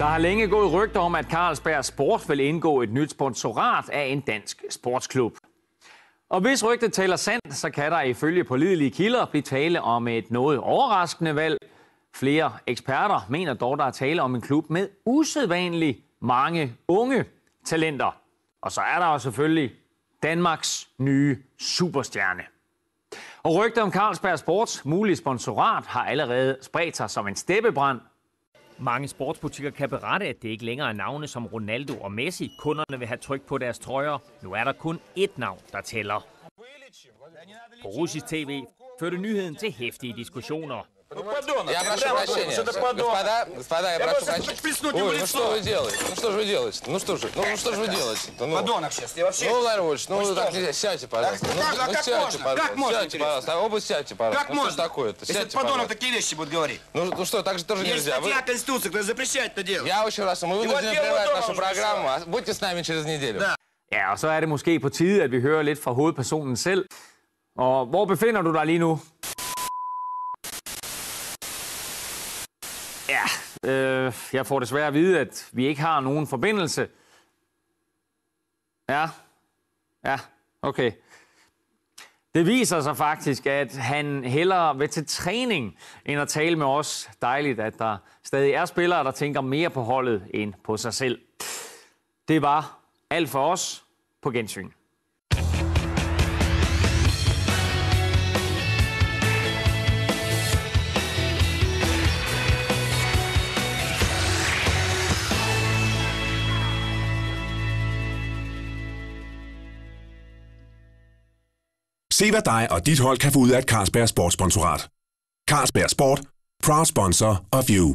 Der har længe gået rygter om, at Carlsberg Sport vil indgå et nyt sponsorat af en dansk sportsklub. Og hvis rygtet taler sandt, så kan der ifølge pålidelige kilder blive tale om et noget overraskende valg. Flere eksperter mener dog, der er tale om en klub med usædvanligt mange unge talenter. Og så er der jo selvfølgelig Danmarks nye superstjerne. Og rygter om Carlsberg Sports mulige sponsorat har allerede spredt sig som en steppebrand. Mange sportsbutikker kan berette, at det ikke længere er navne som Ronaldo og Messi. Kunderne vil have tryk på deres trøjer. Nu er der kun ét navn, der tæller. På russisk tv førte nyheden til heftige diskussioner. Я прошу прощения. Господа, я прошу прощения. Ой, ну что вы делаете? Ну что же вы делаете? Ну что же вы делаете? Подонок сейчас, я вообще... Ну, Владимир Вольевич, ну так нельзя. Сядьте, пожалуйста. Ну сядьте, пожалуйста. Сядьте, пожалуйста. Оба сядьте, пожалуйста. Как можно? Что такое-то? Если подонок такие вещи будет говорить. Ну что, так же тоже Есть нельзя. статья Конституции, которая запрещает это делать. Я очень раз, мы вынуждены прервать нашу программу. Будьте с нами через неделю. Ja, og så er det måske på tide, at vi hører lidt fra hovedpersonen selv. Og hvor befinder du dig lige nu? Ja, jeg får desværre at vide, at vi ikke har nogen forbindelse. Ja, okay. Det viser sig faktisk, at han hellere vil til træning, end at tale med os. Dejligt, at der stadig er spillere, der tænker mere på holdet end på sig selv. Det var alt for os. På gensyn. Se hvad dig og dit hold kan få ud af et Carlsberg Sport sponsorat. Carlsberg Sport, proud sponsor of you.